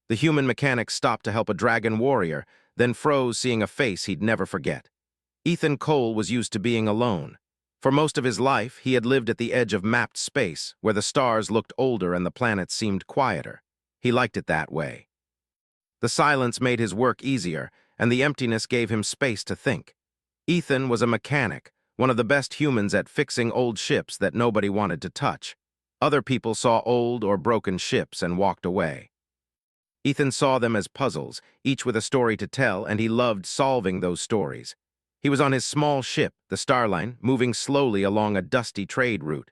The human mechanic stopped to help a dragon warrior, then froze seeing a face he'd never forget. Ethan Cole was used to being alone. For most of his life, he had lived at the edge of mapped space, where the stars looked older and the planets seemed quieter. He liked it that way. The silence made his work easier, and the emptiness gave him space to think. Ethan was a mechanic, one of the best humans at fixing old ships that nobody wanted to touch. Other people saw old or broken ships and walked away. Ethan saw them as puzzles, each with a story to tell, and he loved solving those stories. He was on his small ship, the Starline, moving slowly along a dusty trade route.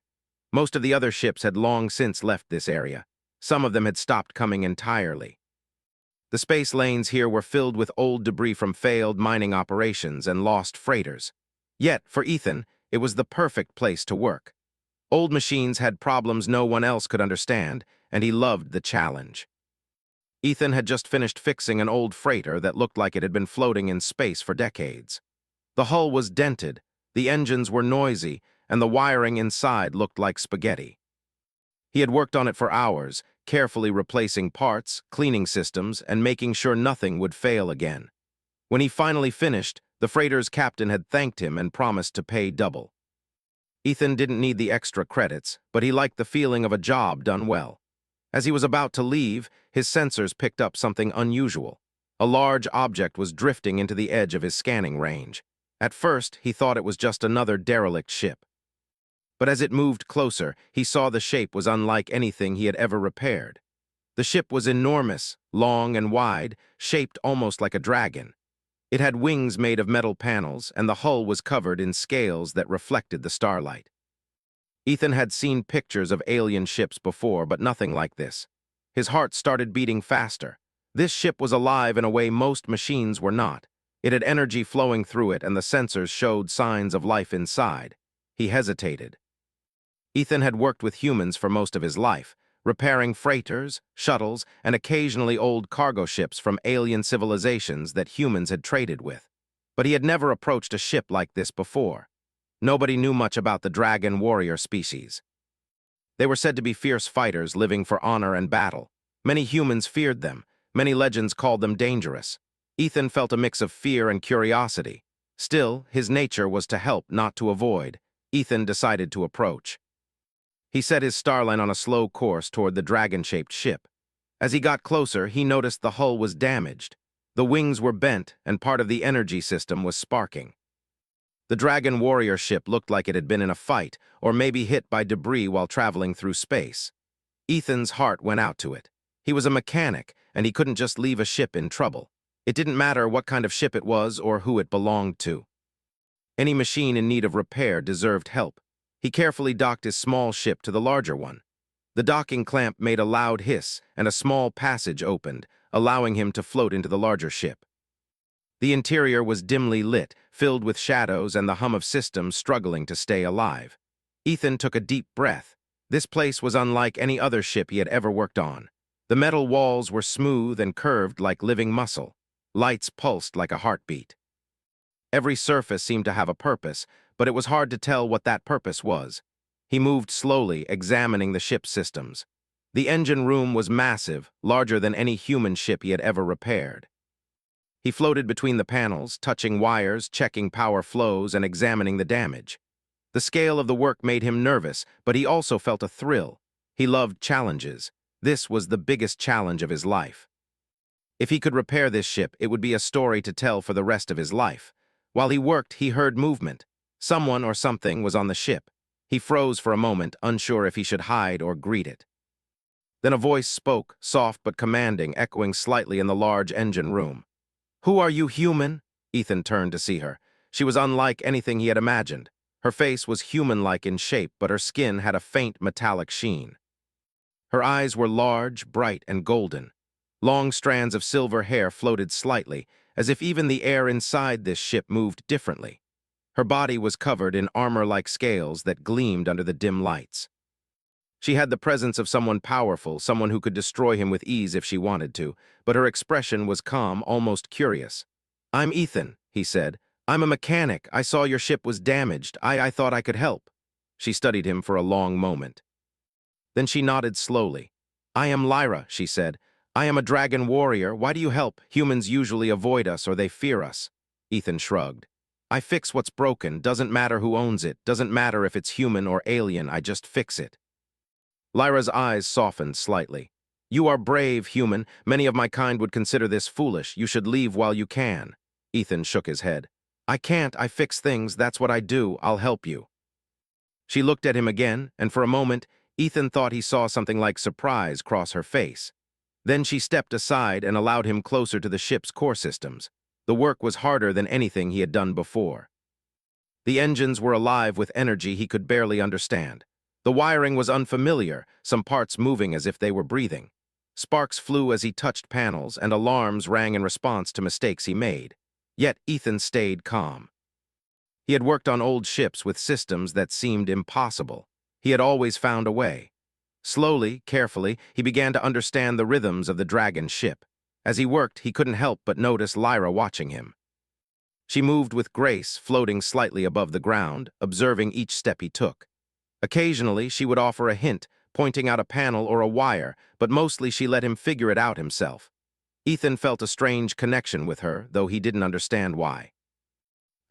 Most of the other ships had long since left this area. Some of them had stopped coming entirely. The space lanes here were filled with old debris from failed mining operations and lost freighters. Yet, for Ethan, it was the perfect place to work. Old machines had problems no one else could understand, and he loved the challenge. Ethan had just finished fixing an old freighter that looked like it had been floating in space for decades. The hull was dented, the engines were noisy, and the wiring inside looked like spaghetti. He had worked on it for hours, carefully replacing parts, cleaning systems, and making sure nothing would fail again. When he finally finished, the freighter's captain had thanked him and promised to pay double. Ethan didn't need the extra credits, but he liked the feeling of a job done well. As he was about to leave, his sensors picked up something unusual. A large object was drifting into the edge of his scanning range. At first, he thought it was just another derelict ship. But as it moved closer, he saw the shape was unlike anything he had ever repaired. The ship was enormous, long and wide, shaped almost like a dragon. It had wings made of metal panels, and the hull was covered in scales that reflected the starlight. Ethan had seen pictures of alien ships before, but nothing like this. His heart started beating faster. This ship was alive in a way most machines were not. It had energy flowing through it, and the sensors showed signs of life inside. He hesitated. Ethan had worked with humans for most of his life, repairing freighters, shuttles, and occasionally old cargo ships from alien civilizations that humans had traded with. But he had never approached a ship like this before. Nobody knew much about the dragon warrior species. They were said to be fierce fighters living for honor and battle. Many humans feared them. Many legends called them dangerous. Ethan felt a mix of fear and curiosity. Still, his nature was to help, not to avoid. Ethan decided to approach. He set his starline on a slow course toward the dragon-shaped ship. As he got closer, he noticed the hull was damaged. The wings were bent, and part of the energy system was sparking. The dragon warrior ship looked like it had been in a fight, or maybe hit by debris while traveling through space. Ethan's heart went out to it. He was a mechanic, and he couldn't just leave a ship in trouble. It didn't matter what kind of ship it was or who it belonged to. Any machine in need of repair deserved help. He carefully docked his small ship to the larger one. The docking clamp made a loud hiss, and a small passage opened, allowing him to float into the larger ship. The interior was dimly lit, filled with shadows and the hum of systems struggling to stay alive. Ethan took a deep breath. This place was unlike any other ship he had ever worked on. The metal walls were smooth and curved like living muscle. Lights pulsed like a heartbeat. Every surface seemed to have a purpose, but it was hard to tell what that purpose was. He moved slowly, examining the ship's systems. The engine room was massive, larger than any human ship he had ever repaired. He floated between the panels, touching wires, checking power flows, and examining the damage. The scale of the work made him nervous, but he also felt a thrill. He loved challenges. This was the biggest challenge of his life. If he could repair this ship, it would be a story to tell for the rest of his life. While he worked, he heard movement. Someone or something was on the ship. He froze for a moment, unsure if he should hide or greet it. Then a voice spoke, soft but commanding, echoing slightly in the large engine room. "Who are you, human?" Ethan turned to see her. She was unlike anything he had imagined. Her face was human-like in shape, but her skin had a faint metallic sheen. Her eyes were large, bright, and golden. Long strands of silver hair floated slightly, as if even the air inside this ship moved differently. Her body was covered in armor-like scales that gleamed under the dim lights. She had the presence of someone powerful, someone who could destroy him with ease if she wanted to, but her expression was calm, almost curious. "I'm Ethan," he said. "I'm a mechanic. I saw your ship was damaged. I thought I could help." She studied him for a long moment. Then she nodded slowly. "I am Lyra," she said. I am a dragon warrior. Why do you help? Humans usually avoid us or they fear us. Ethan shrugged. I fix what's broken. Doesn't matter who owns it. Doesn't matter if it's human or alien. I just fix it. Lyra's eyes softened slightly. You are brave, human. Many of my kind would consider this foolish. You should leave while you can. Ethan shook his head. I can't. I fix things. That's what I do. I'll help you. She looked at him again, and for a moment, Ethan thought he saw something like surprise cross her face. Then she stepped aside and allowed him closer to the ship's core systems. The work was harder than anything he had done before. The engines were alive with energy he could barely understand. The wiring was unfamiliar, some parts moving as if they were breathing. Sparks flew as he touched panels, and alarms rang in response to mistakes he made. Yet Ethan stayed calm. He had worked on old ships with systems that seemed impossible. He had always found a way. Slowly, carefully, he began to understand the rhythms of the dragon ship. As he worked, he couldn't help but notice Lyra watching him. She moved with grace, floating slightly above the ground, observing each step he took. Occasionally, she would offer a hint, pointing out a panel or a wire, but mostly she let him figure it out himself. Ethan felt a strange connection with her, though he didn't understand why.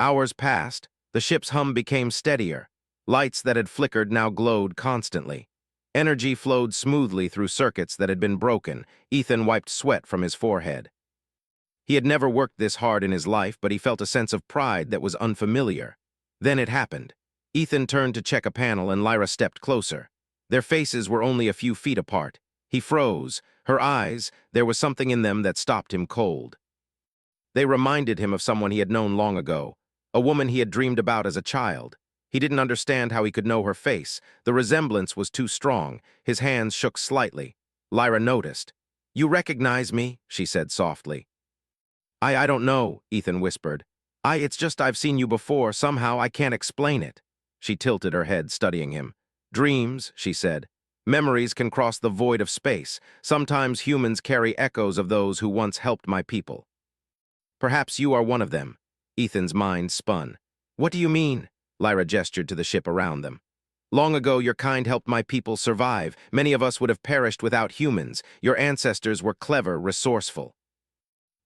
Hours passed. The ship's hum became steadier. Lights that had flickered now glowed constantly. Energy flowed smoothly through circuits that had been broken. Ethan wiped sweat from his forehead. He had never worked this hard in his life, but he felt a sense of pride that was unfamiliar. Then it happened. Ethan turned to check a panel and Lyra stepped closer. Their faces were only a few feet apart. He froze. Her eyes, there was something in them that stopped him cold. They reminded him of someone he had known long ago, a woman he had dreamed about as a child. He didn't understand how he could know her face. The resemblance was too strong. His hands shook slightly. Lyra noticed. You recognize me, she said softly. I don't know, Ethan whispered. It's just I've seen you before. Somehow I can't explain it. She tilted her head, studying him. Dreams, she said. Memories can cross the void of space. Sometimes humans carry echoes of those who once helped my people. Perhaps you are one of them. Ethan's mind spun. What do you mean? Lyra gestured to the ship around them. Long ago, your kind helped my people survive. Many of us would have perished without humans. Your ancestors were clever, resourceful.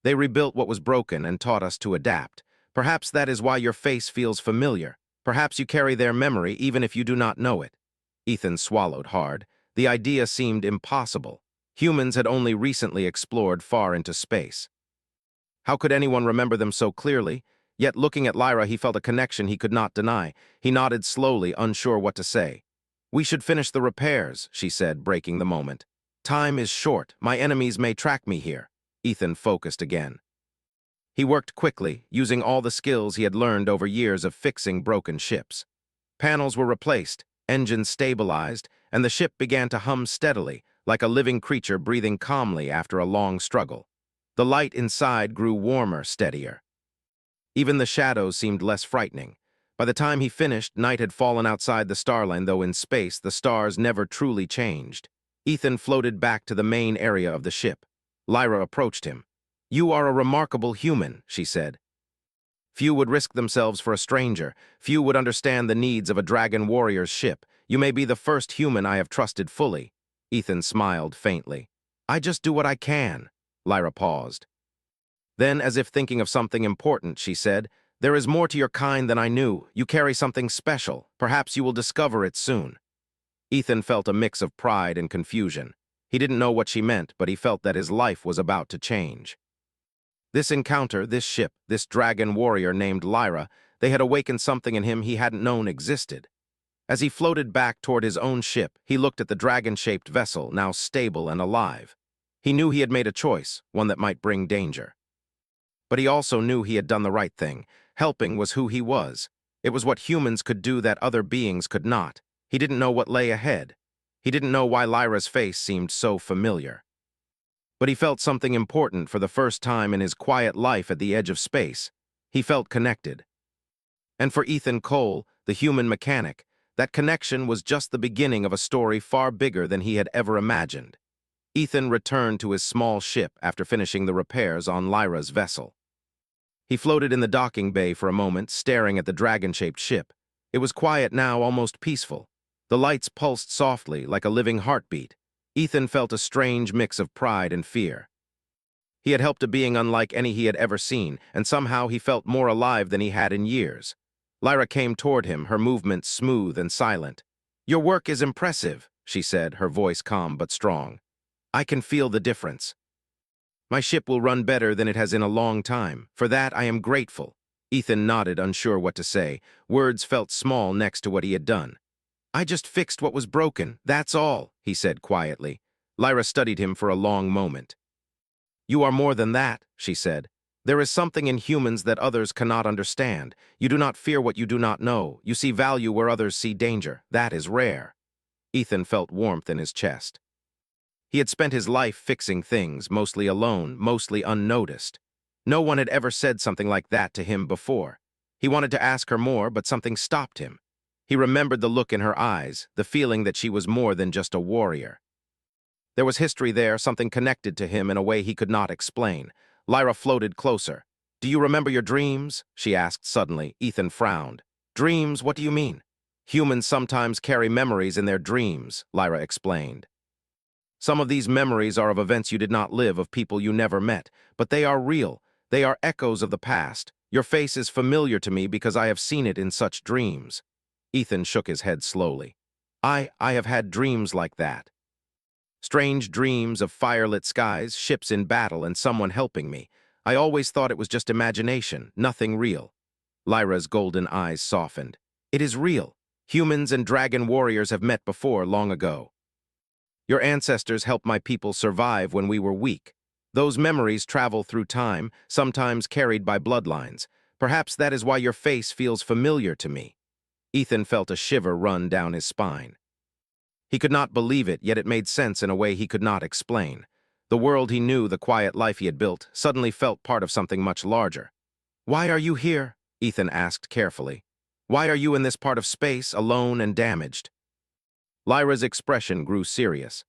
They rebuilt what was broken and taught us to adapt. Perhaps that is why your face feels familiar. Perhaps you carry their memory even if you do not know it. Ethan swallowed hard. The idea seemed impossible. Humans had only recently explored far into space. How could anyone remember them so clearly? Yet looking at Lyra, he felt a connection he could not deny. He nodded slowly, unsure what to say. We should finish the repairs, she said, breaking the moment. Time is short. My enemies may track me here. Ethan focused again. He worked quickly, using all the skills he had learned over years of fixing broken ships. Panels were replaced, engines stabilized, and the ship began to hum steadily, like a living creature breathing calmly after a long struggle. The light inside grew warmer, steadier. Even the shadows seemed less frightening. By the time he finished, night had fallen outside the starline, though in space the stars never truly changed. Ethan floated back to the main area of the ship. Lyra approached him. You are a remarkable human, she said. Few would risk themselves for a stranger. Few would understand the needs of a dragon warrior's ship. You may be the first human I have trusted fully. Ethan smiled faintly. I just do what I can. Lyra paused. Then, as if thinking of something important, she said, There is more to your kind than I knew. You carry something special. Perhaps you will discover it soon. Ethan felt a mix of pride and confusion. He didn't know what she meant, but he felt that his life was about to change. This encounter, this ship, this dragon warrior named Lyra, they had awakened something in him he hadn't known existed. As he floated back toward his own ship, he looked at the dragon-shaped vessel, now stable and alive. He knew he had made a choice, one that might bring danger. But he also knew he had done the right thing. Helping was who he was. It was what humans could do that other beings could not. He didn't know what lay ahead. He didn't know why Lyra's face seemed so familiar. But he felt something important for the first time in his quiet life at the edge of space. He felt connected. And for Ethan Cole, the human mechanic, that connection was just the beginning of a story far bigger than he had ever imagined. Ethan returned to his small ship after finishing the repairs on Lyra's vessel. He floated in the docking bay for a moment, staring at the dragon-shaped ship. It was quiet now, almost peaceful. The lights pulsed softly, like a living heartbeat. Ethan felt a strange mix of pride and fear. He had helped a being unlike any he had ever seen, and somehow he felt more alive than he had in years. Lyra came toward him, her movements smooth and silent. "Your work is impressive," she said, her voice calm but strong. "I can feel the difference. My ship will run better than it has in a long time. For that, I am grateful." Ethan nodded, unsure what to say. Words felt small next to what he had done. "I just fixed what was broken, that's all," he said quietly. Lyra studied him for a long moment. "You are more than that," she said. "There is something in humans that others cannot understand. You do not fear what you do not know. You see value where others see danger. That is rare." Ethan felt warmth in his chest. He had spent his life fixing things, mostly alone, mostly unnoticed. No one had ever said something like that to him before. He wanted to ask her more, but something stopped him. He remembered the look in her eyes, the feeling that she was more than just a warrior. There was history there, something connected to him in a way he could not explain. Lyra floated closer. "Do you remember your dreams?" she asked suddenly. Ethan frowned. "Dreams? What do you mean?" "Humans sometimes carry memories in their dreams," Lyra explained. "Some of these memories are of events you did not live, of people you never met, but they are real. They are echoes of the past. Your face is familiar to me because I have seen it in such dreams." Ethan shook his head slowly. I have had dreams like that. Strange dreams of firelit skies, ships in battle, and someone helping me. I always thought it was just imagination, nothing real." Lyra's golden eyes softened. "It is real. Humans and dragon warriors have met before, long ago. Your ancestors helped my people survive when we were weak. Those memories travel through time, sometimes carried by bloodlines. Perhaps that is why your face feels familiar to me." Ethan felt a shiver run down his spine. He could not believe it, yet it made sense in a way he could not explain. The world he knew, the quiet life he had built, suddenly felt part of something much larger. "Why are you here?" Ethan asked carefully. "Why are you in this part of space, alone and damaged?" Lyra's expression grew serious.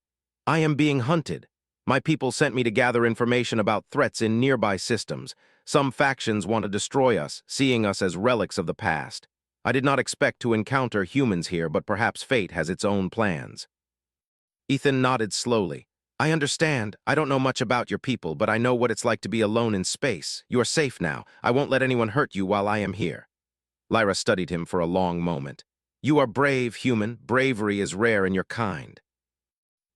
"I am being hunted. My people sent me to gather information about threats in nearby systems. Some factions want to destroy us, seeing us as relics of the past. I did not expect to encounter humans here, but perhaps fate has its own plans." Ethan nodded slowly. "I understand. I don't know much about your people, but I know what it's like to be alone in space. You are safe now. I won't let anyone hurt you while I am here." Lyra studied him for a long moment. "You are brave, human. Bravery is rare in your kind.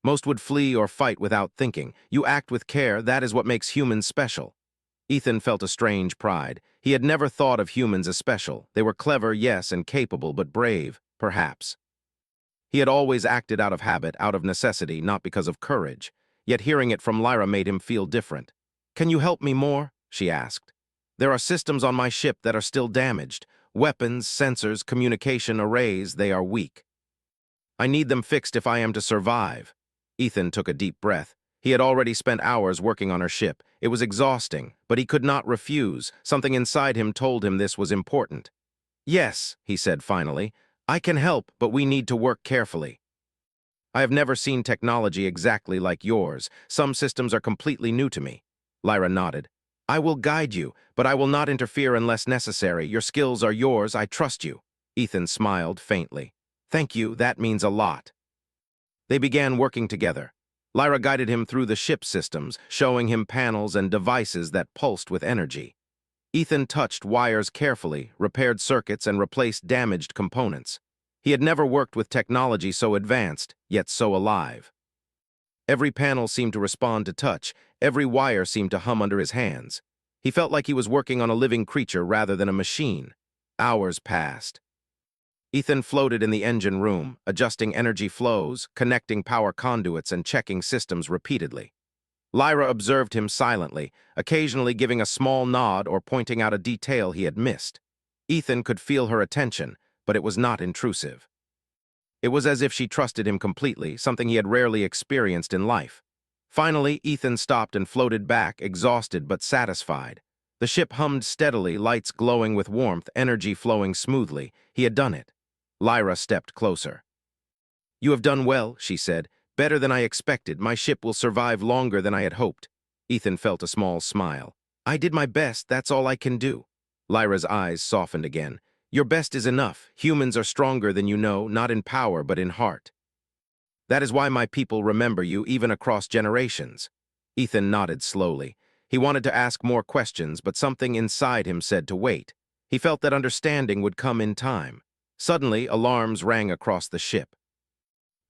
Most would flee or fight without thinking. You act with care. That is what makes humans special." Ethan felt a strange pride. He had never thought of humans as special. They were clever, yes, and capable, but brave, perhaps. He had always acted out of habit, out of necessity, not because of courage. Yet hearing it from Lyra made him feel different. "Can you help me more?" she asked. "There are systems on my ship that are still damaged. Weapons, sensors, communication arrays, they are weak. I need them fixed if I am to survive." Ethan took a deep breath. He had already spent hours working on her ship. It was exhausting, but he could not refuse. Something inside him told him this was important. "Yes," he said finally, "I can help, but we need to work carefully. I have never seen technology exactly like yours. Some systems are completely new to me." Lyra nodded. "I will guide you, but I will not interfere unless necessary. Your skills are yours. I trust you." Ethan smiled faintly. "Thank you, that means a lot." They began working together. Lyra guided him through the ship systems, showing him panels and devices that pulsed with energy. Ethan touched wires carefully, repaired circuits, and replaced damaged components. He had never worked with technology so advanced, yet so alive. Every panel seemed to respond to touch. Every wire seemed to hum under his hands. He felt like he was working on a living creature rather than a machine. Hours passed. Ethan floated in the engine room, adjusting energy flows, connecting power conduits, and checking systems repeatedly. Lyra observed him silently, occasionally giving a small nod or pointing out a detail he had missed. Ethan could feel her attention, but it was not intrusive. It was as if she trusted him completely, something he had rarely experienced in life. Finally, Ethan stopped and floated back, exhausted but satisfied. The ship hummed steadily, lights glowing with warmth, energy flowing smoothly. He had done it. Lyra stepped closer. "You have done well," she said. "Better than I expected. My ship will survive longer than I had hoped." Ethan felt a small smile. "I did my best. That's all I can do." Lyra's eyes softened again. "Your best is enough. Humans are stronger than you know, not in power, but in heart." That is why my people remember you even across generations. Ethan nodded slowly. He wanted to ask more questions, but something inside him said to wait. He felt that understanding would come in time. Suddenly, alarms rang across the ship.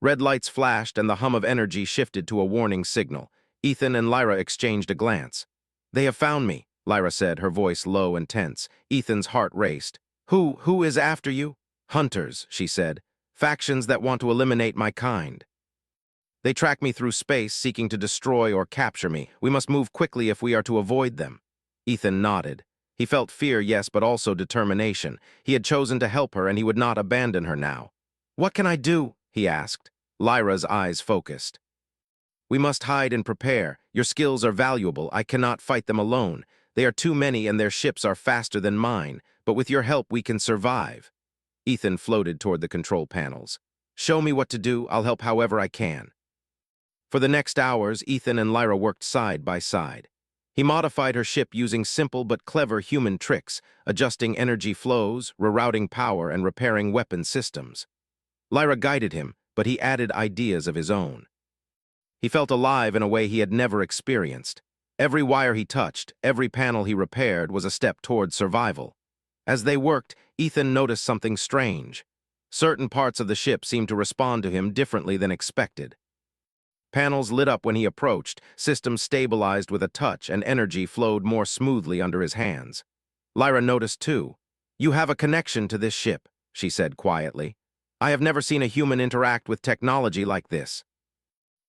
Red lights flashed and the hum of energy shifted to a warning signal. Ethan and Lyra exchanged a glance. "They have found me," Lyra said, her voice low and tense. Ethan's heart raced. Who is after you?" "Hunters," she said. "Factions that want to eliminate my kind. They track me through space, seeking to destroy or capture me. We must move quickly if we are to avoid them." Ethan nodded. He felt fear, yes, but also determination. He had chosen to help her, and he would not abandon her now. "What can I do?" he asked. Lyra's eyes focused. "We must hide and prepare. Your skills are valuable. I cannot fight them alone. They are too many and their ships are faster than mine, but with your help we can survive." Ethan floated toward the control panels. "Show me what to do. I'll help however I can." For the next hours, Ethan and Lyra worked side by side. He modified her ship using simple but clever human tricks, adjusting energy flows, rerouting power, and repairing weapon systems. Lyra guided him, but he added ideas of his own. He felt alive in a way he had never experienced. Every wire he touched, every panel he repaired was a step toward survival. As they worked, Ethan noticed something strange. Certain parts of the ship seemed to respond to him differently than expected. Panels lit up when he approached, systems stabilized with a touch, and energy flowed more smoothly under his hands. Lyra noticed too. "You have a connection to this ship," she said quietly. "I have never seen a human interact with technology like this."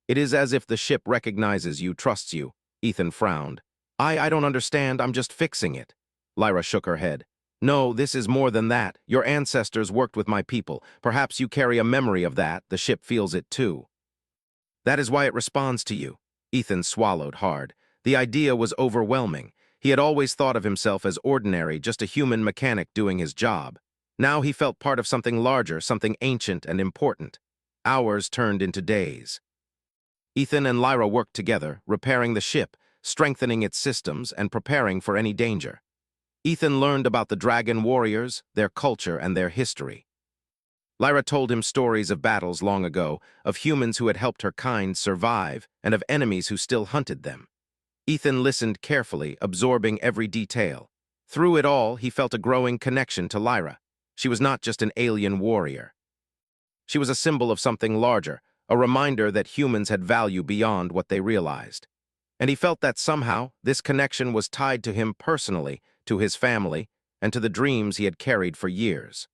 "It is as if the ship recognizes you, trusts you." Ethan frowned. I don't understand, I'm just fixing it." Lyra shook her head. "No, this is more than that. Your ancestors worked with my people. Perhaps you carry a memory of that. The ship feels it too. That is why it responds to you." Ethan swallowed hard. The idea was overwhelming. He had always thought of himself as ordinary, just a human mechanic doing his job. Now he felt part of something larger, something ancient and important. Hours turned into days. Ethan and Lyra worked together, repairing the ship, strengthening its systems, and preparing for any danger. Ethan learned about the dragon warriors, their culture, and their history. Lyra told him stories of battles long ago, of humans who had helped her kind survive, and of enemies who still hunted them. Ethan listened carefully, absorbing every detail. Through it all, he felt a growing connection to Lyra. She was not just an alien warrior. She was a symbol of something larger, a reminder that humans had value beyond what they realized. And he felt that somehow this connection was tied to him personally, to his family, and to the dreams he had carried for years.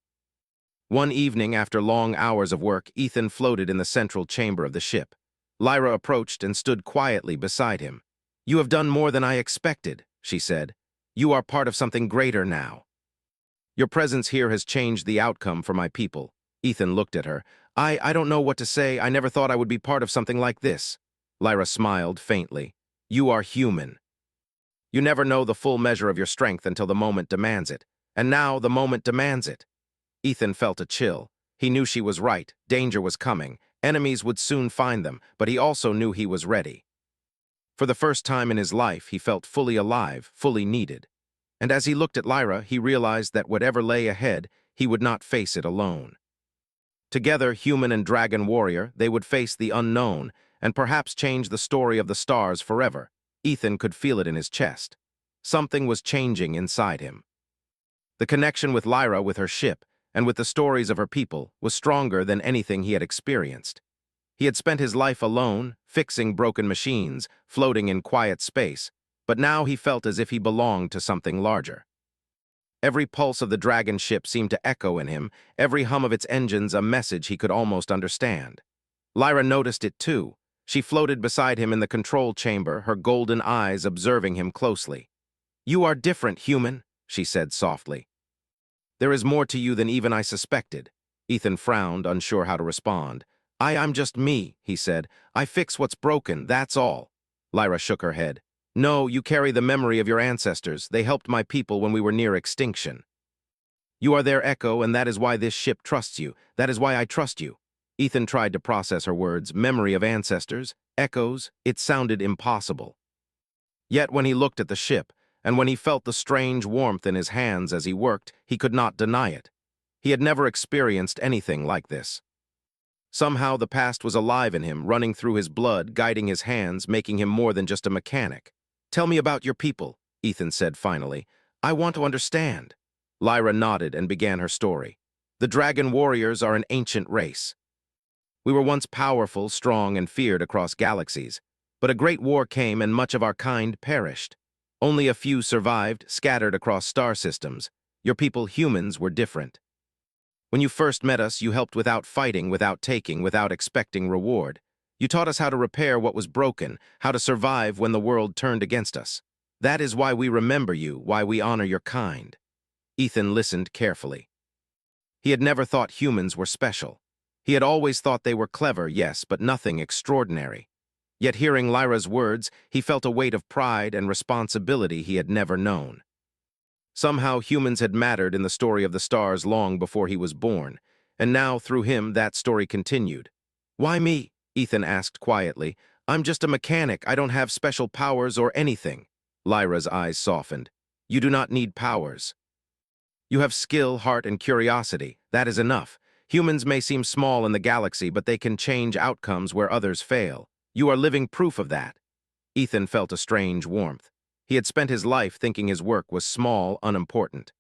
One evening, after long hours of work, Ethan floated in the central chamber of the ship. Lyra approached and stood quietly beside him. "You have done more than I expected," she said. "You are part of something greater now. Your presence here has changed the outcome for my people." Ethan looked at her. I don't know what to say. I never thought I would be part of something like this." Lyra smiled faintly. "You are human. You never know the full measure of your strength until the moment demands it. And now the moment demands it." Ethan felt a chill. He knew she was right. Danger was coming. Enemies would soon find them, but he also knew he was ready. For the first time in his life, he felt fully alive, fully needed. And as he looked at Lyra, he realized that whatever lay ahead, he would not face it alone. Together, human and dragon warrior, they would face the unknown and perhaps change the story of the stars forever. Ethan could feel it in his chest. Something was changing inside him. The connection with Lyra, with her ship, and with the stories of her people, was stronger than anything he had experienced. He had spent his life alone, fixing broken machines, floating in quiet space, but now he felt as if he belonged to something larger. Every pulse of the dragon ship seemed to echo in him, every hum of its engines a message he could almost understand. Lyra noticed it too. She floated beside him in the control chamber, her golden eyes observing him closely. "You are different, human," she said softly. "There is more to you than even I suspected." Ethan frowned, unsure how to respond. I'm just me," he said. "I fix what's broken, that's all." Lyra shook her head. "No, you carry the memory of your ancestors. They helped my people when we were near extinction. You are their echo, and that is why this ship trusts you. That is why I trust you." Ethan tried to process her words. Memory of ancestors, echoes, it sounded impossible. Yet when he looked at the ship, and when he felt the strange warmth in his hands as he worked, he could not deny it. He had never experienced anything like this. Somehow the past was alive in him, running through his blood, guiding his hands, making him more than just a mechanic. "Tell me about your people," Ethan said finally. "I want to understand." Lyra nodded and began her story. "The Dragon Warriors are an ancient race. We were once powerful, strong, and feared across galaxies. But a great war came and much of our kind perished. Only a few survived, scattered across star systems. Your people, humans, were different. When you first met us, you helped without fighting, without taking, without expecting reward. You taught us how to repair what was broken, how to survive when the world turned against us. That is why we remember you, why we honor your kind." Ethan listened carefully. He had never thought humans were special. He had always thought they were clever, yes, but nothing extraordinary. Yet hearing Lyra's words, he felt a weight of pride and responsibility he had never known. Somehow humans had mattered in the story of the stars long before he was born, and now through him that story continued. "Why me?" Ethan asked quietly. "I'm just a mechanic. I don't have special powers or anything." Lyra's eyes softened. "You do not need powers. You have skill, heart, and curiosity. That is enough. Humans may seem small in the galaxy, but they can change outcomes where others fail. You are living proof of that." Ethan felt a strange warmth. He had spent his life thinking his work was small, unimportant.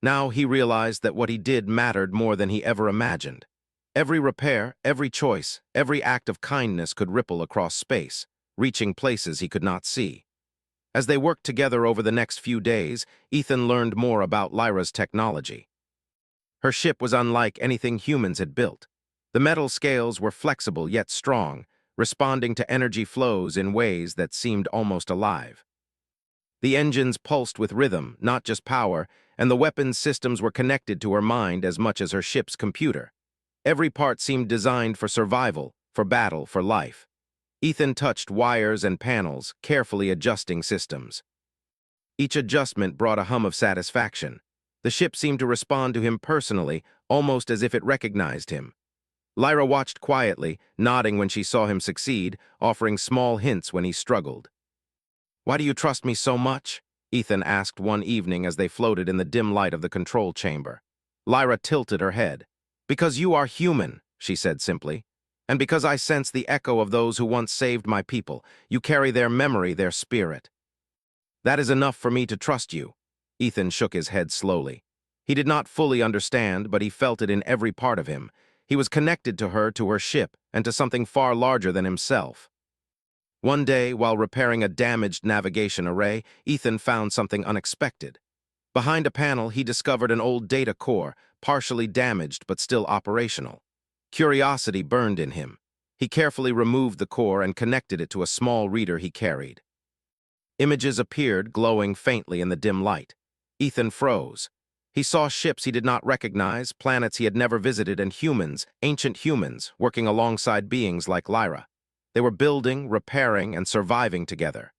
Now he realized that what he did mattered more than he ever imagined. Every repair, every choice, every act of kindness could ripple across space, reaching places he could not see. As they worked together over the next few days, Ethan learned more about Lyra's technology. Her ship was unlike anything humans had built. The metal scales were flexible yet strong, responding to energy flows in ways that seemed almost alive. The engines pulsed with rhythm, not just power, and the weapons systems were connected to her mind as much as her ship's computer. Every part seemed designed for survival, for battle, for life. Ethan touched wires and panels, carefully adjusting systems. Each adjustment brought a hum of satisfaction. The ship seemed to respond to him personally, almost as if it recognized him. Lyra watched quietly, nodding when she saw him succeed, offering small hints when he struggled. "Why do you trust me so much?" Ethan asked one evening as they floated in the dim light of the control chamber. Lyra tilted her head. "Because you are human," she said simply. "And because I sense the echo of those who once saved my people. You carry their memory, their spirit. That is enough for me to trust you." Ethan shook his head slowly. He did not fully understand, but he felt it in every part of him. He was connected to her ship, and to something far larger than himself. One day, while repairing a damaged navigation array, Ethan found something unexpected. Behind a panel, he discovered an old data core, partially damaged but still operational. Curiosity burned in him. He carefully removed the core and connected it to a small reader he carried. Images appeared, glowing faintly in the dim light. Ethan froze. He saw ships he did not recognize, planets he had never visited, and humans, ancient humans, working alongside beings like Lyra. They were building, repairing, and surviving together.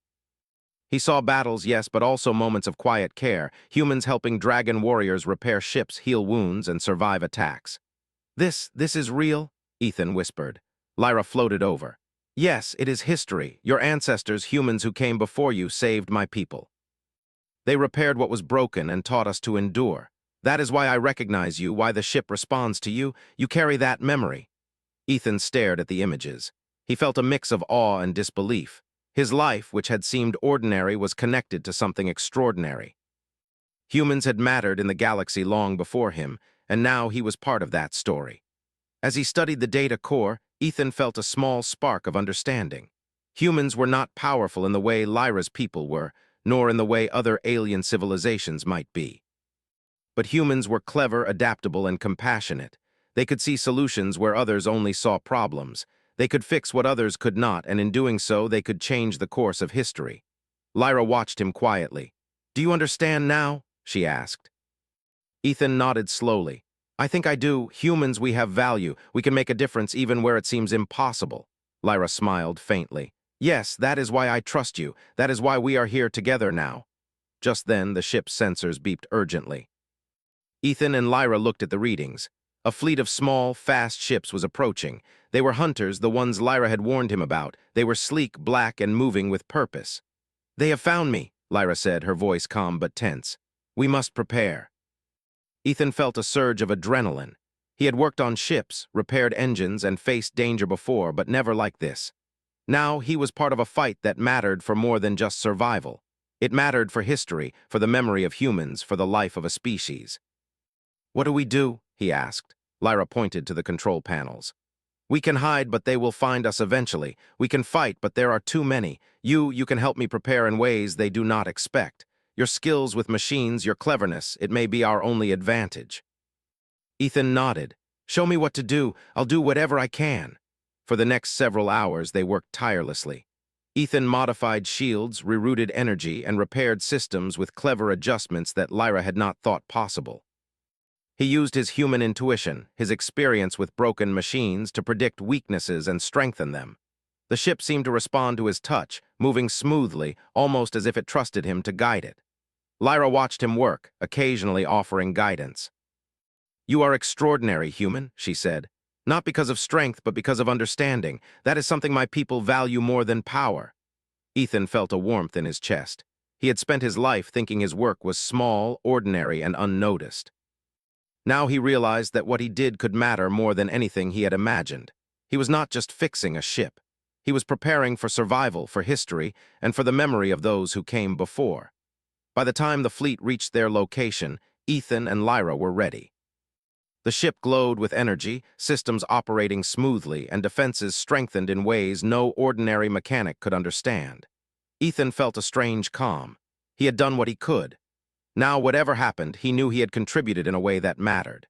He saw battles, yes, but also moments of quiet care, humans helping dragon warriors repair ships, heal wounds, and survive attacks. This is real?" Ethan whispered. Lyra floated over. "Yes, it is history. Your ancestors, humans who came before you, saved my people. They repaired what was broken and taught us to endure. That is why I recognize you, why the ship responds to you. You carry that memory." Ethan stared at the images. He felt a mix of awe and disbelief. His life, which had seemed ordinary, was connected to something extraordinary. Humans had mattered in the galaxy long before him, and now he was part of that story. As he studied the data core, Ethan felt a small spark of understanding. Humans were not powerful in the way Lyra's people were, nor in the way other alien civilizations might be. But humans were clever, adaptable, and compassionate. They could see solutions where others only saw problems. They could fix what others could not, and in doing so, they could change the course of history. Lyra watched him quietly. "Do you understand now?" she asked. Ethan nodded slowly. "I think I do. Humans, we have value. We can make a difference even where it seems impossible." Lyra smiled faintly. "Yes, that is why I trust you. That is why we are here together now." Just then, the ship's sensors beeped urgently. Ethan and Lyra looked at the readings. A fleet of small, fast ships was approaching. They were hunters, the ones Lyra had warned him about. They were sleek, black, and moving with purpose. "They have found me," Lyra said, her voice calm but tense. "We must prepare." Ethan felt a surge of adrenaline. He had worked on ships, repaired engines, and faced danger before, but never like this. Now he was part of a fight that mattered for more than just survival. It mattered for history, for the memory of humans, for the life of a species. "What do we do?" he asked. Lyra pointed to the control panels. "We can hide, but they will find us eventually. We can fight, but there are too many. You can help me prepare in ways they do not expect. Your skills with machines, your cleverness, it may be our only advantage." Ethan nodded. "Show me what to do. I'll do whatever I can." For the next several hours, they worked tirelessly. Ethan modified shields, rerouted energy, and repaired systems with clever adjustments that Lyra had not thought possible. He used his human intuition, his experience with broken machines, to predict weaknesses and strengthen them. The ship seemed to respond to his touch, moving smoothly, almost as if it trusted him to guide it. Lyra watched him work, occasionally offering guidance. "You are extraordinary, human," she said. "Not because of strength, but because of understanding. That is something my people value more than power." Ethan felt a warmth in his chest. He had spent his life thinking his work was small, ordinary, and unnoticed. Now he realized that what he did could matter more than anything he had imagined. He was not just fixing a ship. He was preparing for survival, for history, and for the memory of those who came before. By the time the fleet reached their location, Ethan and Lyra were ready. The ship glowed with energy, systems operating smoothly, and defenses strengthened in ways no ordinary mechanic could understand. Ethan felt a strange calm. He had done what he could. Now, whatever happened, he knew he had contributed in a way that mattered.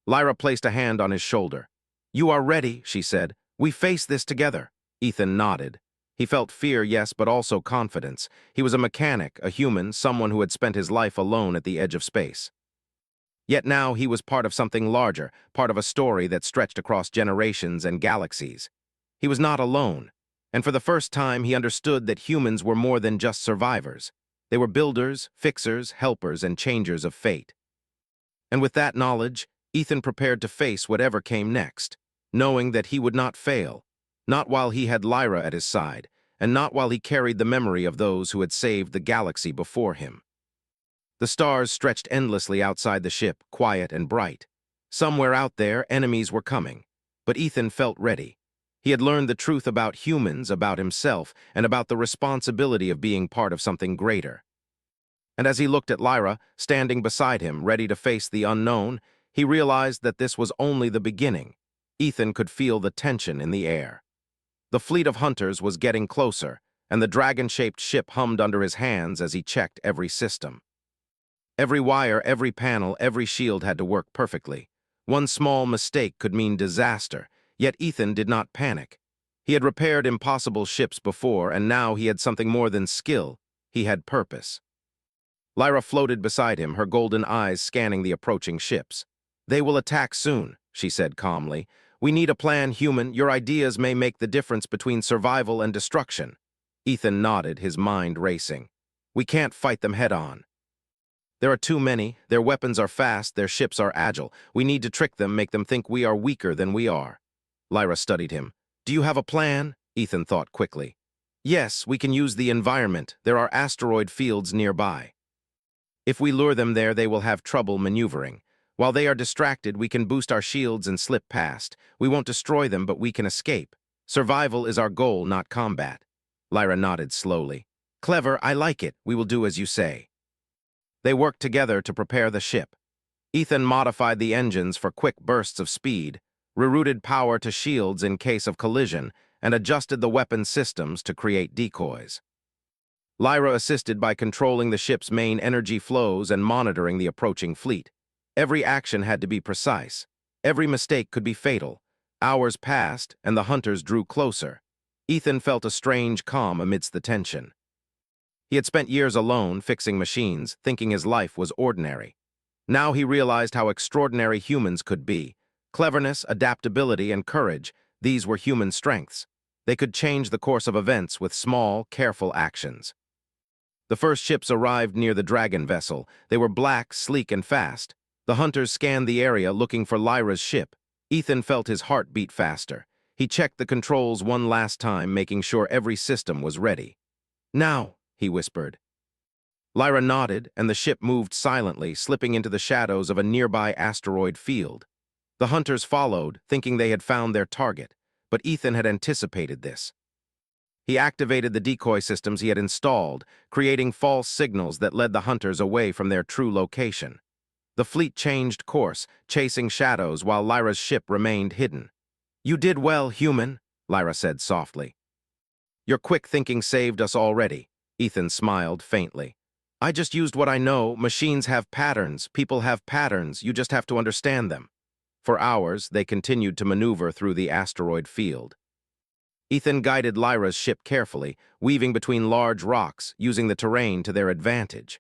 Lyra placed a hand on his shoulder. "You are ready," she said. "We face this together." Ethan nodded. He felt fear, yes, but also confidence. He was a mechanic, a human, someone who had spent his life alone at the edge of space. Yet now he was part of something larger, part of a story that stretched across generations and galaxies. He was not alone, and for the first time he understood that humans were more than just survivors. They were builders, fixers, helpers, and changers of fate. And with that knowledge, Ethan prepared to face whatever came next, knowing that he would not fail, not while he had Lyra at his side, and not while he carried the memory of those who had saved the galaxy before him. The stars stretched endlessly outside the ship, quiet and bright. Somewhere out there, enemies were coming, but Ethan felt ready. He had learned the truth about humans, about himself, and about the responsibility of being part of something greater. And as he looked at Lyra, standing beside him, ready to face the unknown, he realized that this was only the beginning. Ethan could feel the tension in the air. The fleet of hunters was getting closer, and the dragon-shaped ship hummed under his hands as he checked every system. Every wire, every panel, every shield had to work perfectly. One small mistake could mean disaster, yet Ethan did not panic. He had repaired impossible ships before, and now he had something more than skill. He had purpose. Lyra floated beside him, her golden eyes scanning the approaching ships. "They will attack soon," she said calmly. "We need a plan, human. Your ideas may make the difference between survival and destruction." Ethan nodded, his mind racing. "We can't fight them head-on. There are too many, their weapons are fast, their ships are agile. We need to trick them, make them think we are weaker than we are." Lyra studied him. "Do you have a plan?" Ethan thought quickly. "Yes, we can use the environment. There are asteroid fields nearby. If we lure them there, they will have trouble maneuvering. While they are distracted, we can boost our shields and slip past. We won't destroy them, but we can escape. Survival is our goal, not combat." Lyra nodded slowly. "Clever, I like it. We will do as you say." They worked together to prepare the ship. Ethan modified the engines for quick bursts of speed, rerouted power to shields in case of collision, and adjusted the weapon systems to create decoys. Lyra assisted by controlling the ship's main energy flows and monitoring the approaching fleet. Every action had to be precise. Every mistake could be fatal. Hours passed, and the hunters drew closer. Ethan felt a strange calm amidst the tension. He had spent years alone, fixing machines, thinking his life was ordinary. Now he realized how extraordinary humans could be. Cleverness, adaptability, and courage, these were human strengths. They could change the course of events with small, careful actions. The first ships arrived near the dragon vessel. They were black, sleek, and fast. The hunters scanned the area looking for Lyra's ship. Ethan felt his heart beat faster. He checked the controls one last time, making sure every system was ready. "Now," he whispered. Lyra nodded, and the ship moved silently, slipping into the shadows of a nearby asteroid field. The hunters followed, thinking they had found their target, but Ethan had anticipated this. He activated the decoy systems he had installed, creating false signals that led the hunters away from their true location. The fleet changed course, chasing shadows while Lyra's ship remained hidden. "You did well, human," Lyra said softly. "Your quick thinking saved us already," Ethan smiled faintly. "I just used what I know. Machines have patterns, people have patterns, you just have to understand them." For hours, they continued to maneuver through the asteroid field. Ethan guided Lyra's ship carefully, weaving between large rocks, using the terrain to their advantage.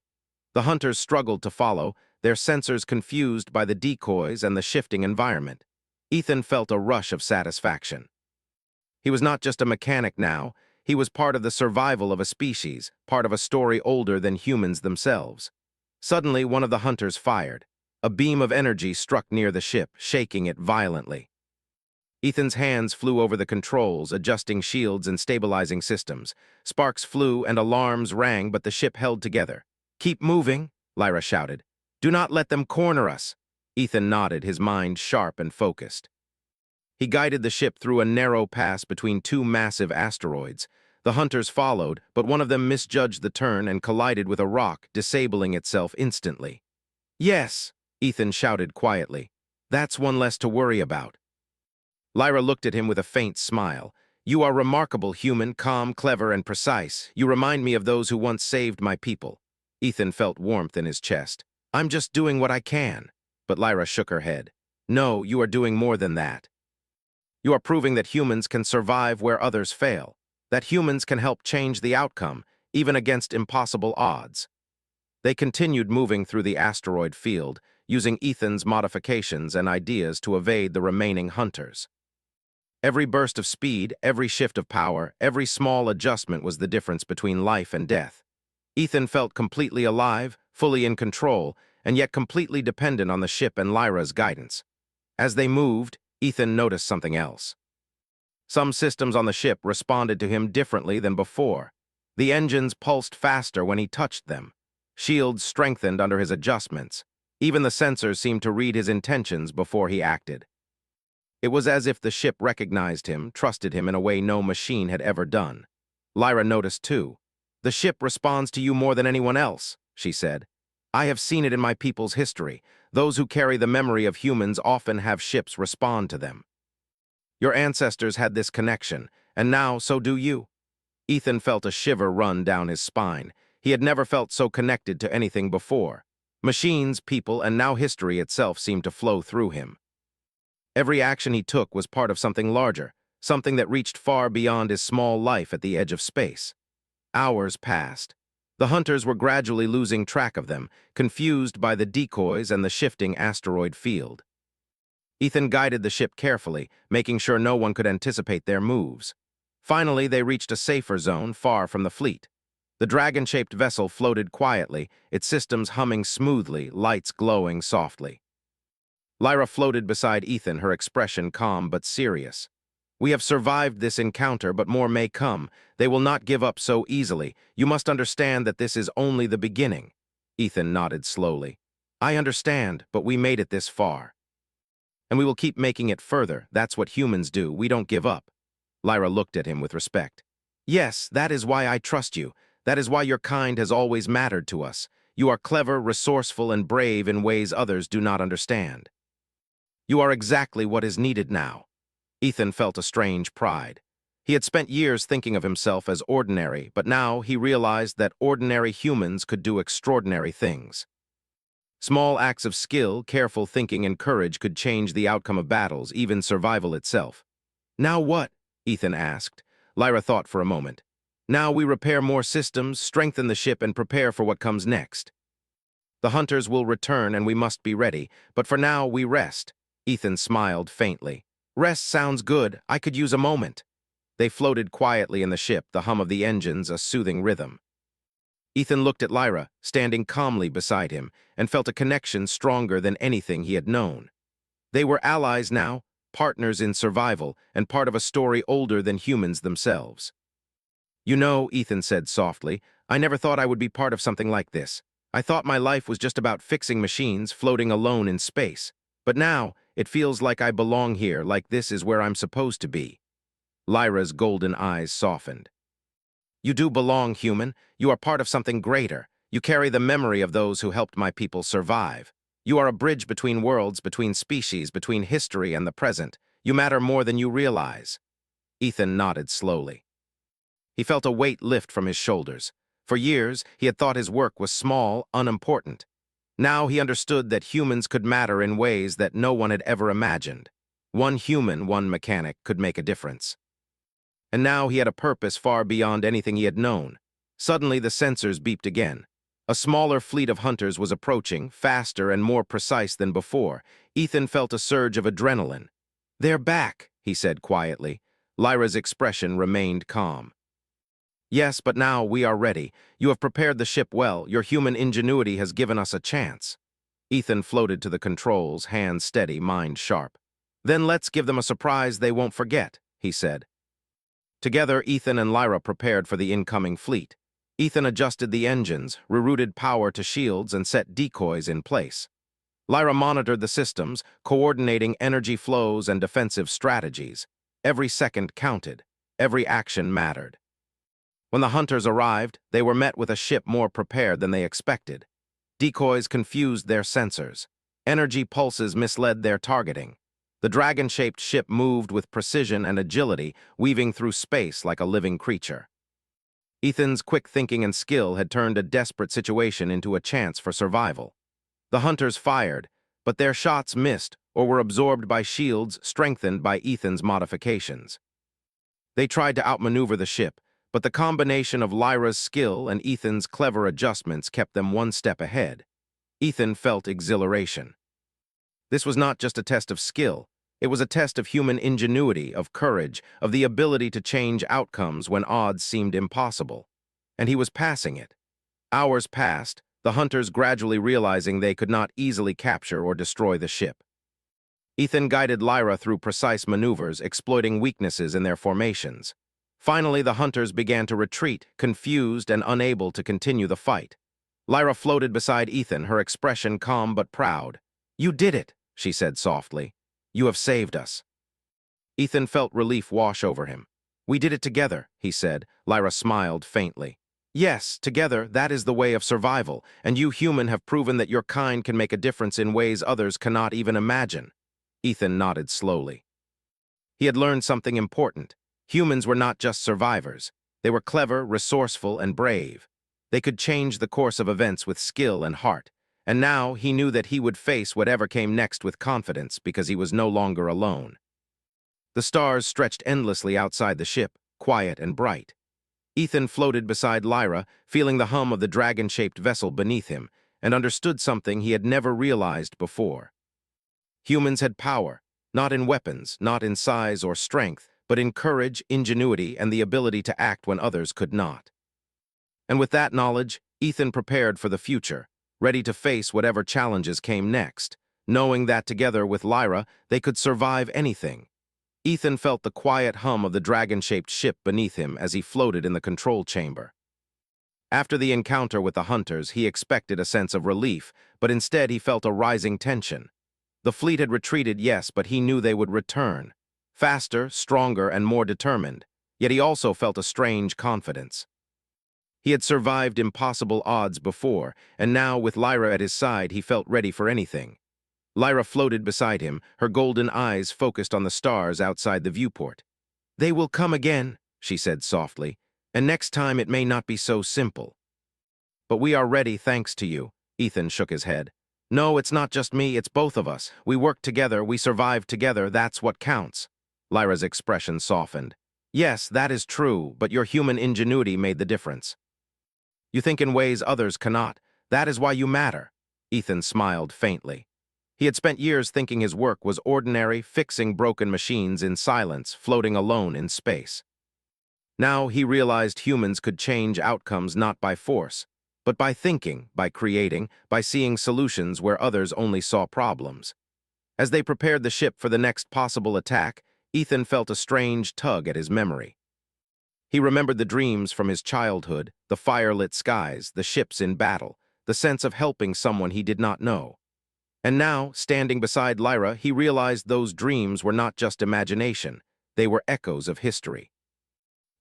The hunters struggled to follow, their sensors confused by the decoys and the shifting environment. Ethan felt a rush of satisfaction. He was not just a mechanic now, he was part of the survival of a species, part of a story older than humans themselves. Suddenly, one of the hunters fired. A beam of energy struck near the ship, shaking it violently. Ethan's hands flew over the controls, adjusting shields and stabilizing systems. Sparks flew and alarms rang, but the ship held together. "Keep moving," Lyra shouted. "Do not let them corner us." Ethan nodded, his mind sharp and focused. He guided the ship through a narrow pass between two massive asteroids. The hunters followed, but one of them misjudged the turn and collided with a rock, disabling itself instantly. "Yes," Ethan shouted quietly. "That's one less to worry about." Lyra looked at him with a faint smile. "You are remarkable, human, calm, clever, and precise. You remind me of those who once saved my people." Ethan felt warmth in his chest. "I'm just doing what I can." But Lyra shook her head. "No, you are doing more than that. You are proving that humans can survive where others fail, that humans can help change the outcome, even against impossible odds." They continued moving through the asteroid field, using Ethan's modifications and ideas to evade the remaining hunters. Every burst of speed, every shift of power, every small adjustment was the difference between life and death. Ethan felt completely alive, fully in control, and yet completely dependent on the ship and Lyra's guidance. As they moved, Ethan noticed something else. Some systems on the ship responded to him differently than before. The engines pulsed faster when he touched them. Shields strengthened under his adjustments. Even the sensors seemed to read his intentions before he acted. It was as if the ship recognized him, trusted him in a way no machine had ever done. Lyra noticed too. "The ship responds to you more than anyone else," she said. "I have seen it in my people's history. Those who carry the memory of humans often have ships respond to them. Your ancestors had this connection, and now so do you." Ethan felt a shiver run down his spine. He had never felt so connected to anything before. Machines, people, and now history itself seemed to flow through him. Every action he took was part of something larger, something that reached far beyond his small life at the edge of space. Hours passed. The hunters were gradually losing track of them, confused by the decoys and the shifting asteroid field. Ethan guided the ship carefully, making sure no one could anticipate their moves. Finally, they reached a safer zone far from the fleet. The dragon-shaped vessel floated quietly, its systems humming smoothly, lights glowing softly. Lyra floated beside Ethan, her expression calm but serious. "We have survived this encounter, but more may come. They will not give up so easily. You must understand that this is only the beginning." Ethan nodded slowly. "I understand, but we made it this far. And we will keep making it further. That's what humans do. We don't give up." Lyra looked at him with respect. "Yes, that is why I trust you. That is why your kind has always mattered to us. You are clever, resourceful, and brave in ways others do not understand. You are exactly what is needed now." Ethan felt a strange pride. He had spent years thinking of himself as ordinary, but now he realized that ordinary humans could do extraordinary things. Small acts of skill, careful thinking, and courage could change the outcome of battles, even survival itself. "Now what?" Ethan asked. Lyra thought for a moment. "Now we repair more systems, strengthen the ship, and prepare for what comes next. The hunters will return and we must be ready, but for now we rest." Ethan smiled faintly. "Rest sounds good. I could use a moment." They floated quietly in the ship, the hum of the engines a soothing rhythm. Ethan looked at Lyra, standing calmly beside him, and felt a connection stronger than anything he had known. They were allies now, partners in survival, and part of a story older than humans themselves. "You know," Ethan said softly, "I never thought I would be part of something like this. I thought my life was just about fixing machines, floating alone in space. But now, It feels like I belong here, like this is where I'm supposed to be. Lyra's golden eyes softened. You do belong, human. You are part of something greater. You carry the memory of those who helped my people survive. You are a bridge between worlds, between species, between history and the present. You matter more than you realize. Ethan nodded slowly. He felt a weight lift from his shoulders. For years, he had thought his work was small, unimportant. Now he understood that humans could matter in ways that no one had ever imagined. One human, one mechanic, could make a difference. And now he had a purpose far beyond anything he had known. Suddenly, the sensors beeped again. A smaller fleet of hunters was approaching, faster and more precise than before. Ethan felt a surge of adrenaline. "They're back," he said quietly. Lyra's expression remained calm. "Yes, but now we are ready. You have prepared the ship well. Your human ingenuity has given us a chance." Ethan floated to the controls, hands steady, mind sharp. "Then let's give them a surprise they won't forget," he said. Together, Ethan and Lyra prepared for the incoming fleet. Ethan adjusted the engines, rerouted power to shields, and set decoys in place. Lyra monitored the systems, coordinating energy flows and defensive strategies. Every second counted. Every action mattered. When the hunters arrived, they were met with a ship more prepared than they expected. Decoys confused their sensors. Energy pulses misled their targeting. The dragon-shaped ship moved with precision and agility, weaving through space like a living creature. Ethan's quick thinking and skill had turned a desperate situation into a chance for survival. The hunters fired, but their shots missed or were absorbed by shields strengthened by Ethan's modifications. They tried to outmaneuver the ship, but the combination of Lyra's skill and Ethan's clever adjustments kept them one step ahead. Ethan felt exhilaration. This was not just a test of skill. It was a test of human ingenuity, of courage, of the ability to change outcomes when odds seemed impossible. And he was passing it. Hours passed, the hunters gradually realizing they could not easily capture or destroy the ship. Ethan guided Lyra through precise maneuvers, exploiting weaknesses in their formations. Finally, the hunters began to retreat, confused and unable to continue the fight. Lyra floated beside Ethan, her expression calm but proud. "You did it," she said softly. "You have saved us." Ethan felt relief wash over him. "We did it together," he said. Lyra smiled faintly. "Yes, together, that is the way of survival, and you human have proven that your kind can make a difference in ways others cannot even imagine." Ethan nodded slowly. He had learned something important. Humans were not just survivors. They were clever, resourceful, and brave. They could change the course of events with skill and heart. And now he knew that he would face whatever came next with confidence because he was no longer alone. The stars stretched endlessly outside the ship, quiet and bright. Ethan floated beside Lyra, feeling the hum of the dragon-shaped vessel beneath him, and understood something he had never realized before. Humans had power, not in weapons, not in size or strength, but in courage, ingenuity, and the ability to act when others could not. And with that knowledge, Ethan prepared for the future, ready to face whatever challenges came next, knowing that together with Lyra, they could survive anything. Ethan felt the quiet hum of the dragon-shaped ship beneath him as he floated in the control chamber. After the encounter with the hunters, he expected a sense of relief, but instead he felt a rising tension. The fleet had retreated, yes, but he knew they would return. Faster, stronger, and more determined, yet he also felt a strange confidence. He had survived impossible odds before, and now, with Lyra at his side, he felt ready for anything. Lyra floated beside him, her golden eyes focused on the stars outside the viewport. "They will come again," she said softly, "and next time it may not be so simple." "But we are ready thanks to you," Ethan shook his head. "No, it's not just me, it's both of us. We worked together, we survived together, that's what counts." Lyra's expression softened. "Yes, that is true, but your human ingenuity made the difference. You think in ways others cannot. That is why you matter." Ethan smiled faintly. He had spent years thinking his work was ordinary, fixing broken machines in silence, floating alone in space. Now he realized humans could change outcomes not by force, but by thinking, by creating, by seeing solutions where others only saw problems. As they prepared the ship for the next possible attack, Ethan felt a strange tug at his memory. He remembered the dreams from his childhood, the firelit skies, the ships in battle, the sense of helping someone he did not know. And now, standing beside Lyra, he realized those dreams were not just imagination. They were echoes of history.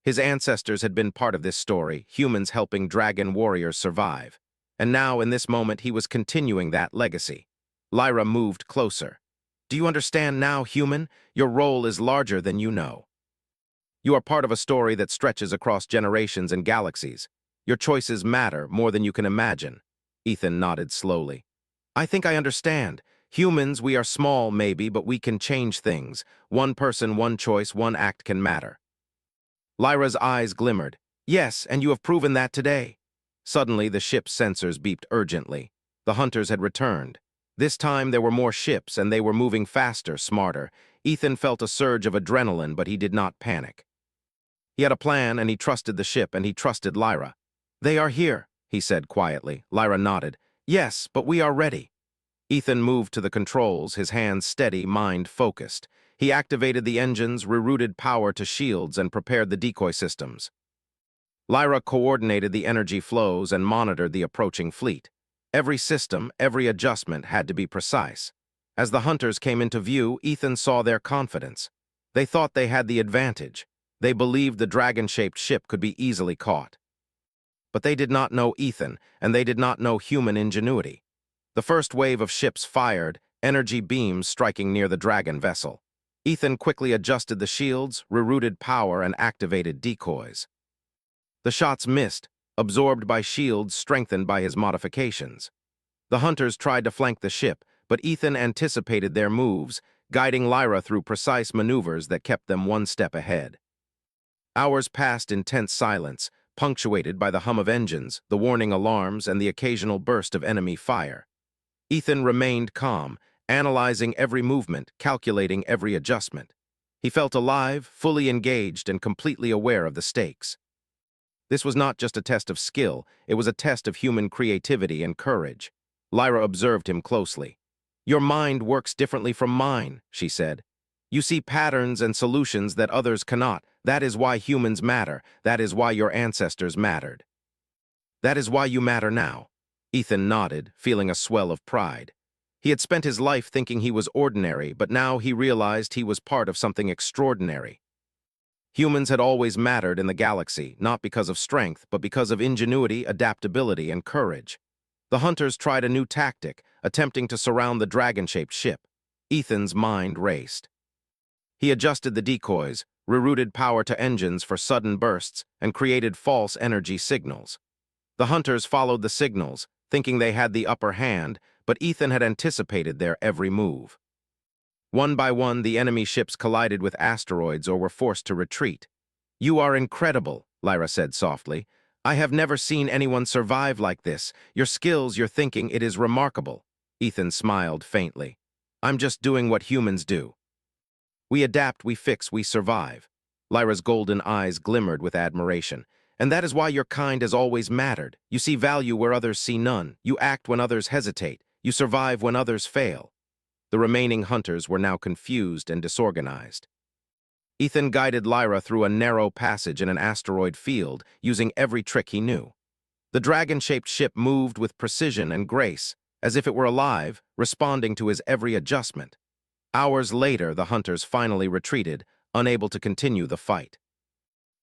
His ancestors had been part of this story, humans helping dragon warriors survive. And now, in this moment, he was continuing that legacy. Lyra moved closer. "Do you understand now, human? Your role is larger than you know. You are part of a story that stretches across generations and galaxies. Your choices matter more than you can imagine." Ethan nodded slowly. "I think I understand. Humans, we are small, maybe, but we can change things. One person, one choice, one act can matter." Lyra's eyes glimmered. "Yes, and you have proven that today." Suddenly, the ship's sensors beeped urgently. The hunters had returned. This time, there were more ships, and they were moving faster, smarter. Ethan felt a surge of adrenaline, but he did not panic. He had a plan, and he trusted the ship, and he trusted Lyra. "They are here," he said quietly. Lyra nodded. "Yes, but we are ready." Ethan moved to the controls, his hands steady, mind focused. He activated the engines, rerouted power to shields, and prepared the decoy systems. Lyra coordinated the energy flows and monitored the approaching fleet. Every system, every adjustment had to be precise. As the hunters came into view, Ethan saw their confidence. They thought they had the advantage. They believed the dragon-shaped ship could be easily caught. But they did not know Ethan, and they did not know human ingenuity. The first wave of ships fired, energy beams striking near the dragon vessel. Ethan quickly adjusted the shields, rerouted power, and activated decoys. The shots missed, absorbed by shields strengthened by his modifications. The hunters tried to flank the ship, but Ethan anticipated their moves, guiding Lyra through precise maneuvers that kept them one step ahead. Hours passed in tense silence, punctuated by the hum of engines, the warning alarms, and the occasional burst of enemy fire. Ethan remained calm, analyzing every movement, calculating every adjustment. He felt alive, fully engaged, and completely aware of the stakes. This was not just a test of skill, it was a test of human creativity and courage. Lyra observed him closely. "Your mind works differently from mine," she said. "You see patterns and solutions that others cannot. That is why humans matter. That is why your ancestors mattered. That is why you matter now." Ethan nodded, feeling a swell of pride. He had spent his life thinking he was ordinary, but now he realized he was part of something extraordinary. Humans had always mattered in the galaxy, not because of strength, but because of ingenuity, adaptability, and courage. The hunters tried a new tactic, attempting to surround the dragon-shaped ship. Ethan's mind raced. He adjusted the decoys, rerouted power to engines for sudden bursts, and created false energy signals. The hunters followed the signals, thinking they had the upper hand, but Ethan had anticipated their every move. One by one, the enemy ships collided with asteroids or were forced to retreat. "You are incredible," Lyra said softly. "I have never seen anyone survive like this. Your skills, your thinking, it is remarkable." Ethan smiled faintly. "I'm just doing what humans do. We adapt, we fix, we survive." Lyra's golden eyes glimmered with admiration. "And that is why your kind has always mattered. You see value where others see none. You act when others hesitate. You survive when others fail." The remaining hunters were now confused and disorganized. Ethan guided Lyra through a narrow passage in an asteroid field, using every trick he knew. The dragon-shaped ship moved with precision and grace, as if it were alive, responding to his every adjustment. Hours later, the hunters finally retreated, unable to continue the fight.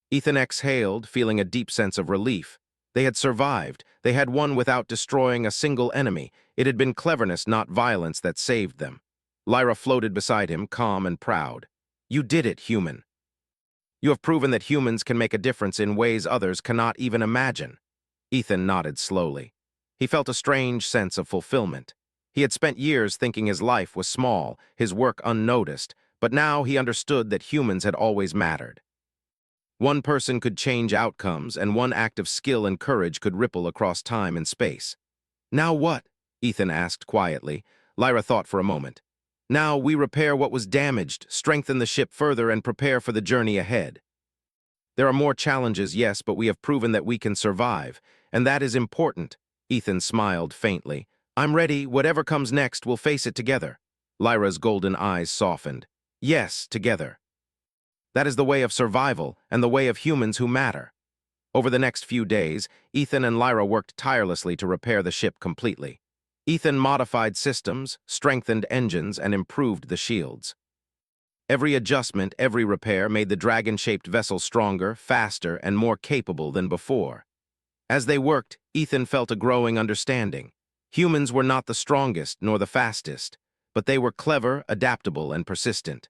Ethan exhaled, feeling a deep sense of relief. They had survived. They had won without destroying a single enemy. It had been cleverness, not violence, that saved them. Lyra floated beside him, calm and proud. "You did it, human. You have proven that humans can make a difference in ways others cannot even imagine." Ethan nodded slowly. He felt a strange sense of fulfillment. He had spent years thinking his life was small, his work unnoticed, but now he understood that humans had always mattered. One person could change outcomes, and one act of skill and courage could ripple across time and space. "Now what?" Ethan asked quietly. Lyra thought for a moment. "Now we repair what was damaged, strengthen the ship further, and prepare for the journey ahead. There are more challenges, yes, but we have proven that we can survive, and that is important." Ethan smiled faintly. "I'm ready. Whatever comes next, we'll face it together." Lyra's golden eyes softened. "Yes, together. That is the way of survival and the way of humans who matter." Over the next few days, Ethan and Lyra worked tirelessly to repair the ship completely. Ethan modified systems, strengthened engines, and improved the shields. Every adjustment, every repair made the dragon-shaped vessel stronger, faster, and more capable than before. As they worked, Ethan felt a growing understanding. Humans were not the strongest nor the fastest, but they were clever, adaptable, and persistent.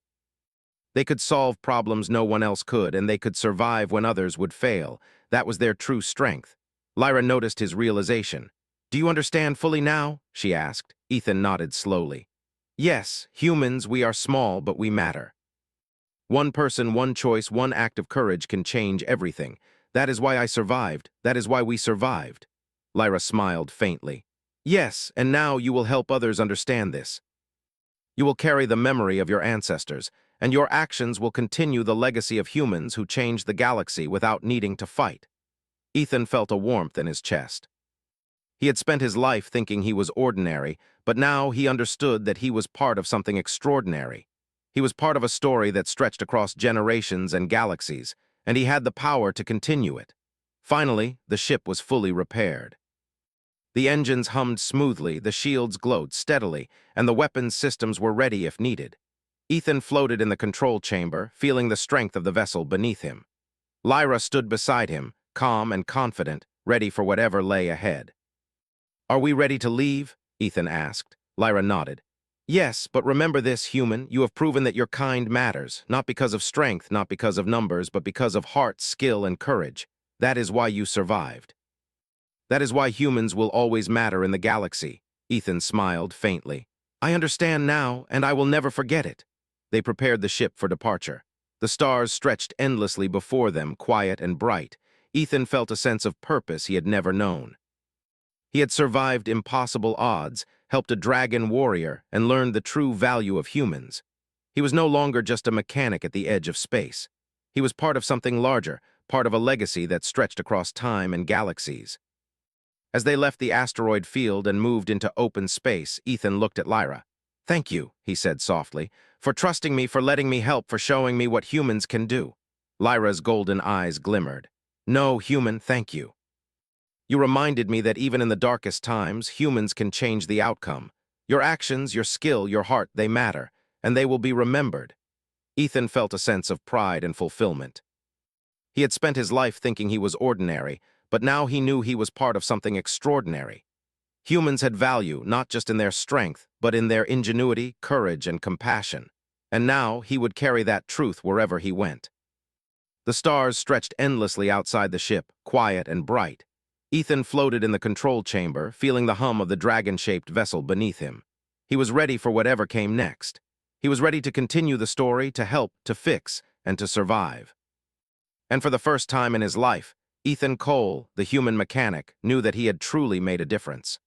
They could solve problems no one else could, and they could survive when others would fail. That was their true strength. Lyra noticed his realization. "Do you understand fully now?" she asked. Ethan nodded slowly. "Yes, humans, we are small, but we matter. One person, one choice, one act of courage can change everything. That is why I survived. That is why we survived." Lyra smiled faintly. "Yes, and now you will help others understand this. You will carry the memory of your ancestors, and your actions will continue the legacy of humans who changed the galaxy without needing to fight." Ethan felt a warmth in his chest. He had spent his life thinking he was ordinary, but now he understood that he was part of something extraordinary. He was part of a story that stretched across generations and galaxies, and he had the power to continue it. Finally, the ship was fully repaired. The engines hummed smoothly, the shields glowed steadily, and the weapons systems were ready if needed. Ethan floated in the control chamber, feeling the strength of the vessel beneath him. Lyra stood beside him, calm and confident, ready for whatever lay ahead. "Are we ready to leave?" Ethan asked. Lyra nodded. "Yes, but remember this, human. You have proven that your kind matters, not because of strength, not because of numbers, but because of heart, skill, and courage. That is why you survived. That is why humans will always matter in the galaxy." Ethan smiled faintly. "I understand now, and I will never forget it." They prepared the ship for departure. The stars stretched endlessly before them, quiet and bright. Ethan felt a sense of purpose he had never known. He had survived impossible odds, helped a dragon warrior, and learned the true value of humans. He was no longer just a mechanic at the edge of space. He was part of something larger, part of a legacy that stretched across time and galaxies. As they left the asteroid field and moved into open space, Ethan looked at Lyra. "Thank you," he said softly, "for trusting me, for letting me help, for showing me what humans can do." Lyra's golden eyes glimmered. "No, human, thank you. You reminded me that even in the darkest times, humans can change the outcome. Your actions, your skill, your heart, they matter, and they will be remembered." Ethan felt a sense of pride and fulfillment. He had spent his life thinking he was ordinary, but now he knew he was part of something extraordinary. Humans had value not just in their strength, but in their ingenuity, courage, and compassion. And now he would carry that truth wherever he went. The stars stretched endlessly outside the ship, quiet and bright. Ethan floated in the control chamber, feeling the hum of the dragon-shaped vessel beneath him. He was ready for whatever came next. He was ready to continue the story, to help, to fix, and to survive. And for the first time in his life, Ethan Cole, the human mechanic, knew that he had truly made a difference.